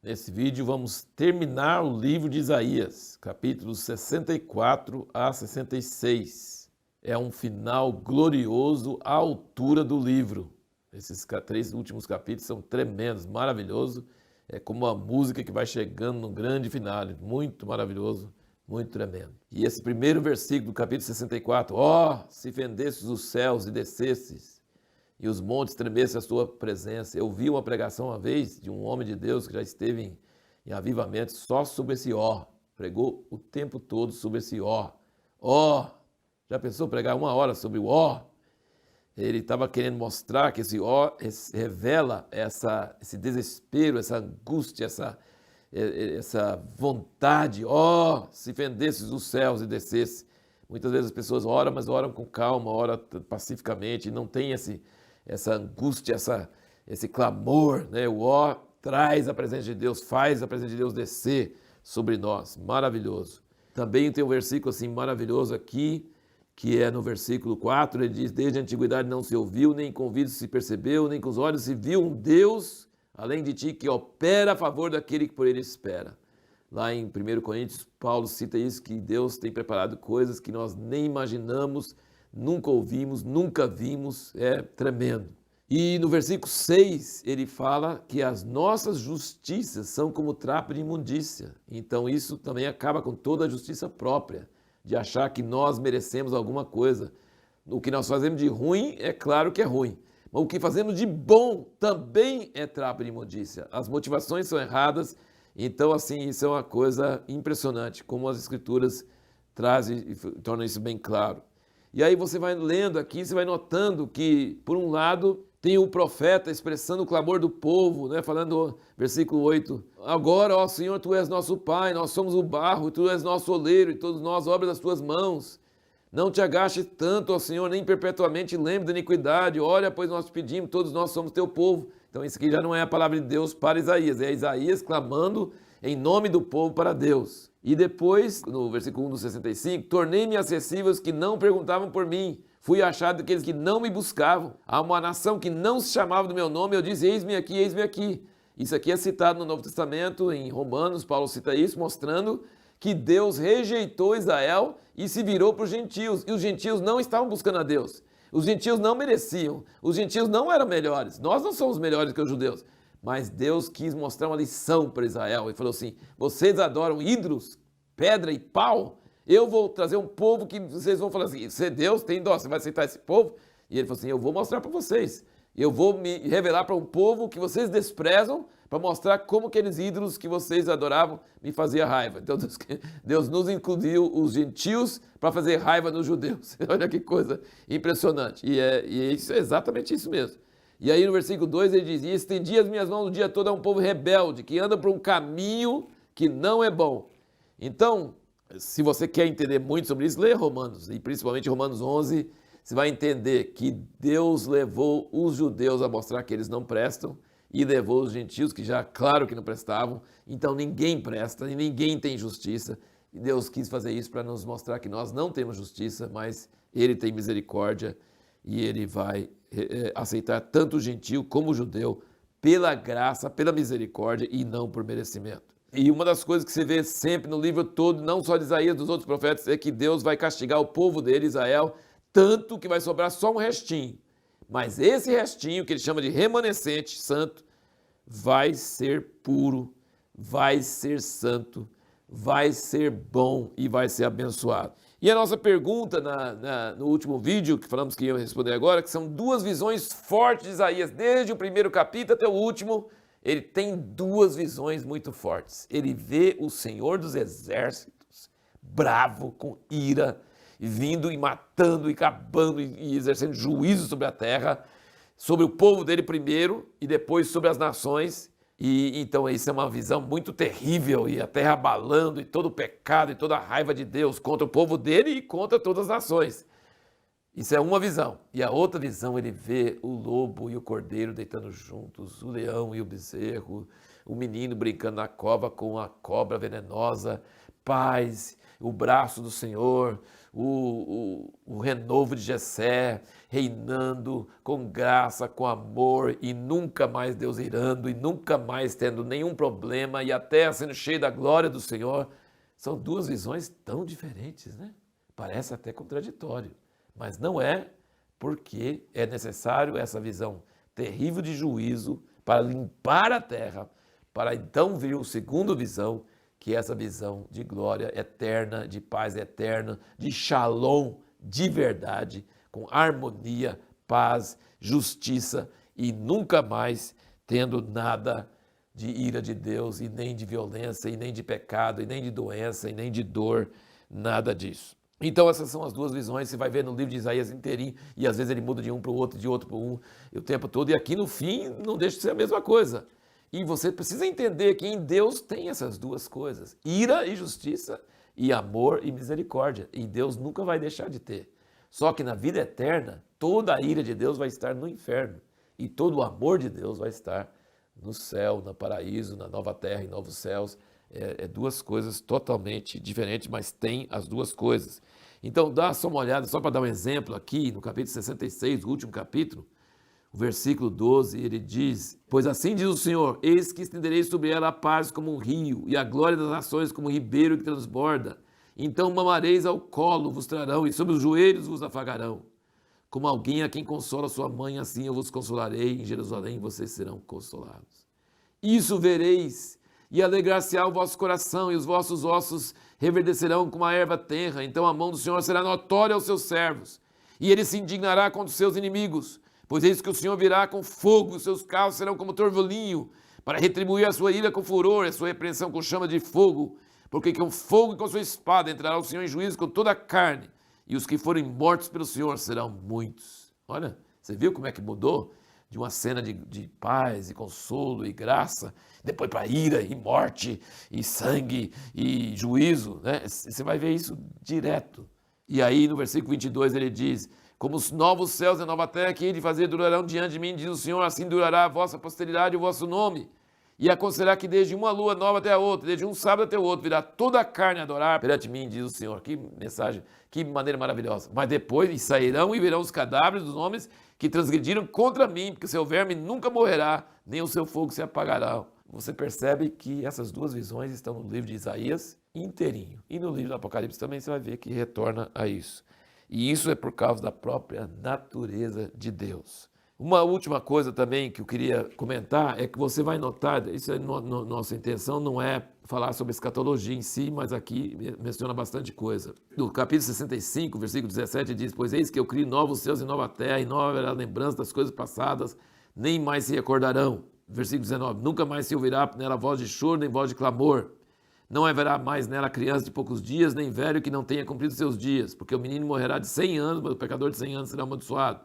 Nesse vídeo vamos terminar o livro de Isaías, capítulos 64 a 66. É um final glorioso à altura do livro. Esses 3 últimos capítulos são tremendos, maravilhosos. É como uma música que vai chegando no grande final, muito maravilhoso, muito tremendo. E esse primeiro versículo do capítulo 64, se fendesses os céus e descesses, e os montes tremessem à sua presença. Eu vi uma pregação uma vez de um homem de Deus que já esteve em avivamento só sobre esse pregou o tempo todo sobre esse já pensou pregar 1 hora sobre o Ele estava querendo mostrar que esse revela esse desespero, essa angústia, essa vontade. Se fendesses os céus e descesse. Muitas vezes as pessoas oram, mas oram com calma, oram pacificamente, e não tem essa angústia, esse clamor, né? O traz a presença de Deus, faz a presença de Deus descer sobre nós. Maravilhoso. Também tem um versículo assim maravilhoso aqui, que é no versículo 4, ele diz: desde a antiguidade não se ouviu, nem com ouvidos se percebeu, nem com os olhos se viu um Deus, além de ti, que opera a favor daquele que por ele espera. Lá em 1 Coríntios, Paulo cita isso, que Deus tem preparado coisas que nós nem imaginamos, nunca ouvimos, nunca vimos, é tremendo. E no versículo 6, ele fala que as nossas justiças são como trapo de imundícia. Então isso também acaba com toda a justiça própria, de achar que nós merecemos alguma coisa. O que nós fazemos de ruim, é claro que é ruim. Mas o que fazemos de bom também é trapo de imundícia. As motivações são erradas. Então, assim, isso é uma coisa impressionante, como as Escrituras trazem e tornam isso bem claro. E aí você vai lendo aqui, você vai notando que, por um lado, tem o profeta expressando o clamor do povo, né? Falando, versículo 8, agora, ó Senhor, Tu és nosso Pai, nós somos o barro, Tu és nosso oleiro, e todos nós obras das Tuas mãos. Não te agaches tanto, ó Senhor, nem perpetuamente lembre da iniquidade. Olha, pois nós te pedimos, todos nós somos Teu povo. Então isso aqui já não é a palavra de Deus para Isaías, é Isaías clamando em nome do povo para Deus. E depois, no versículo 1 do 65, tornei-me acessível aos que não perguntavam por mim. Fui achado daqueles que não me buscavam. Há uma nação que não se chamava do meu nome, eu disse, eis-me aqui, eis-me aqui. Isso aqui é citado no Novo Testamento, em Romanos, Paulo cita isso, mostrando que Deus rejeitou Israel e se virou para os gentios. E os gentios não estavam buscando a Deus. Os gentios não mereciam. Os gentios não eram melhores. Nós não somos melhores que os judeus. Mas Deus quis mostrar uma lição para Israel. E falou assim, vocês adoram ídolos, pedra e pau? Eu vou trazer um povo que vocês vão falar assim, você Deus tem dó, você vai aceitar esse povo? E ele falou assim, eu vou mostrar para vocês. Eu vou me revelar para um povo que vocês desprezam, para mostrar como aqueles ídolos que vocês adoravam me faziam raiva. Então Deus nos incluiu os gentios para fazer raiva nos judeus. Olha que coisa impressionante. E isso é exatamente isso mesmo. E aí no versículo 2 ele diz, e estendi as minhas mãos o dia todo a um povo rebelde, que anda por um caminho que não é bom. Então, se você quer entender muito sobre isso, lê Romanos, e principalmente Romanos 11, você vai entender que Deus levou os judeus a mostrar que eles não prestam, e levou os gentios, que já claro que não prestavam. Então ninguém presta e ninguém tem justiça. E Deus quis fazer isso para nos mostrar que nós não temos justiça, mas Ele tem misericórdia e Ele vai aceitar tanto o gentio como o judeu pela graça, pela misericórdia e não por merecimento. E uma das coisas que você vê sempre no livro todo, não só de Isaías, dos outros profetas, é que Deus vai castigar o povo dele, Israel, tanto que vai sobrar só um restinho. Mas esse restinho, que ele chama de remanescente santo, vai ser puro, vai ser santo, vai ser bom e vai ser abençoado. E a nossa pergunta no último vídeo, que falamos que ia responder agora, que são 2 visões fortes de Isaías, desde o primeiro capítulo até o último, ele tem 2 visões muito fortes. Ele vê o Senhor dos Exércitos, bravo, com ira, vindo e matando e acabando e exercendo juízo sobre a terra, sobre o povo dele primeiro e depois sobre as nações. E então isso é uma visão muito terrível, e a terra abalando, e todo o pecado e toda a raiva de Deus contra o povo dele e contra todas as nações. Isso é uma visão. E a outra visão, ele vê o lobo e o cordeiro deitando juntos, o leão e o bezerro, o menino brincando na cova com a cobra venenosa, paz, o braço do Senhor, o renovo de Jessé, reinando com graça, com amor, e nunca mais Deus irando, e nunca mais tendo nenhum problema, e a terra sendo cheia da glória do Senhor. São duas visões tão diferentes, né? Parece até contraditório, mas não é, porque é necessário essa visão terrível de juízo para limpar a terra, para então vir uma segunda visão, que é essa visão de glória eterna, de paz eterna, de shalom de verdade, com harmonia, paz, justiça e nunca mais tendo nada de ira de Deus, e nem de violência, e nem de pecado, e nem de doença, e nem de dor, nada disso. Então essas são as duas visões, você vai ver no livro de Isaías inteirinho, e às vezes ele muda de um para o outro, de outro para um, o tempo todo, e aqui no fim não deixa de ser a mesma coisa. E você precisa entender que em Deus tem essas duas coisas, ira e justiça, e amor e misericórdia, e Deus nunca vai deixar de ter. Só que na vida eterna, toda a ira de Deus vai estar no inferno, e todo o amor de Deus vai estar no céu, no paraíso, na nova terra e novos céus. É duas coisas totalmente diferentes, mas tem as duas coisas. Então dá só uma olhada, só para dar um exemplo aqui, no capítulo 66, o último capítulo, o versículo 12, ele diz: pois assim diz o Senhor, eis que estenderei sobre ela a paz como um rio, e a glória das nações como um ribeiro que transborda. Então mamareis ao colo, vos trarão, e sobre os joelhos vos afagarão. Como alguém a quem consola sua mãe, assim eu vos consolarei, em Jerusalém vocês serão consolados. Isso vereis, e alegrar-se-á o vosso coração, e os vossos ossos reverdecerão como a erva tenra. Então a mão do Senhor será notória aos seus servos, e ele se indignará contra os seus inimigos. Pois eis que o Senhor virá com fogo, os seus carros serão como torvelinho, para retribuir a sua ira com furor, a sua repreensão com chama de fogo. Porque com fogo e com sua espada entrará o Senhor em juízo com toda a carne, e os que forem mortos pelo Senhor serão muitos. Olha, você viu como é que mudou? De uma cena de paz e consolo e graça, depois para ira e morte e sangue e juízo, né? Você vai ver isso direto. E aí no versículo 22 ele diz: como os novos céus e a nova terra que hei de fazer durarão diante de mim, diz o Senhor, assim durará a vossa posteridade e o vosso nome. E aconselhará que desde uma lua nova até a outra, desde um sábado até o outro, virá toda a carne a adorar perante mim, diz o Senhor. Que mensagem, que maneira maravilhosa. Mas depois sairão e verão os cadáveres dos homens que transgrediram contra mim, porque o seu verme nunca morrerá, nem o seu fogo se apagará. Você percebe que essas duas visões estão no livro de Isaías inteirinho. E no livro do Apocalipse também você vai ver que retorna a isso. E isso é por causa da própria natureza de Deus. Uma última coisa também que eu queria comentar é que você vai notar, isso é nossa intenção, não é falar sobre escatologia em si, mas aqui menciona bastante coisa. No capítulo 65, versículo 17, diz: pois eis que eu crio novos céus e nova terra, e não haverá lembrança das coisas passadas, nem mais se recordarão. Versículo 19, nunca mais se ouvirá nela voz de choro, nem voz de clamor. Não haverá mais nela criança de poucos dias, nem velho que não tenha cumprido seus dias, porque o menino morrerá de 100 anos, mas o pecador de 100 anos será amaldiçoado.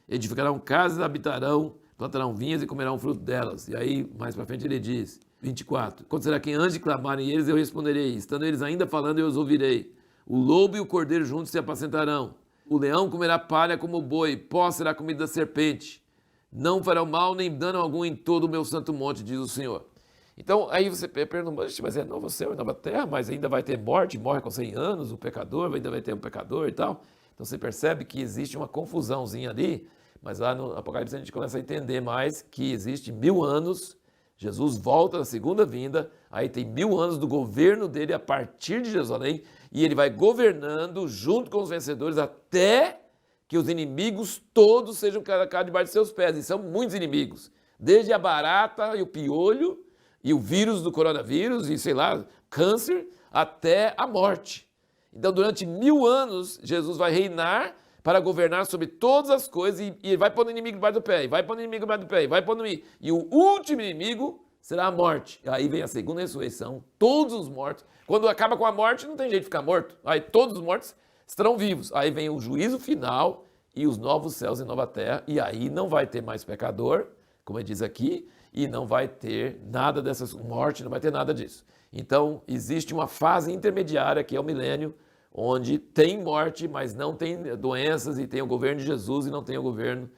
Edificarão casas, habitarão, plantarão vinhas e comerão fruto delas. E aí, mais para frente, ele diz, 24, quando será que antes de clamarem eles, eu responderei, estando eles ainda falando, eu os ouvirei. O lobo e o cordeiro juntos se apacentarão. O leão comerá palha como o boi, pó será comida da serpente. Não farão mal nem dano algum em todo o meu santo monte, diz o Senhor. Então, aí você pergunta, mas é novo céu e nova terra, mas ainda vai ter morte, morre com 100 anos, o pecador, ainda vai ter um pecador e tal. Então você percebe que existe uma confusãozinha ali, mas lá no Apocalipse a gente começa a entender mais que existe 1000 anos, Jesus volta na segunda vinda, aí tem 1000 anos do governo dele a partir de Jerusalém, e ele vai governando junto com os vencedores até que os inimigos todos sejam colocados debaixo de seus pés, e são muitos inimigos, desde a barata e o piolho, e o vírus do coronavírus, e sei lá, câncer, até a morte. Então, durante 1000 anos, Jesus vai reinar para governar sobre todas as coisas, e vai pôr o inimigo debaixo do pé, e vai pôr o inimigo debaixo do pé, e vai pôr no inimigo. E o último inimigo será a morte. Aí vem a segunda ressurreição, todos os mortos. Quando acaba com a morte, não tem jeito de ficar morto. Aí todos os mortos estarão vivos. Aí vem o juízo final e os novos céus e nova terra, e aí não vai ter mais pecador, como ele diz aqui, e não vai ter nada dessas mortes, não vai ter nada disso. Então, existe uma fase intermediária, que é o milênio, onde tem morte, mas não tem doenças, e tem o governo de Jesus e não tem o governo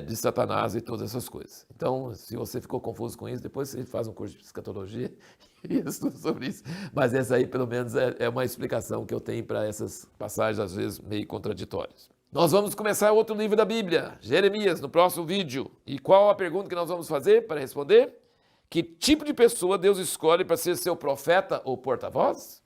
de Satanás e todas essas coisas. Então, se você ficou confuso com isso, depois você faz um curso de escatologia e estuda sobre isso. Mas essa aí, pelo menos, é uma explicação que eu tenho para essas passagens, às vezes, meio contraditórias. Nós vamos começar outro livro da Bíblia, Jeremias, no próximo vídeo. E qual a pergunta que nós vamos fazer para responder? Que tipo de pessoa Deus escolhe para ser seu profeta ou porta-voz?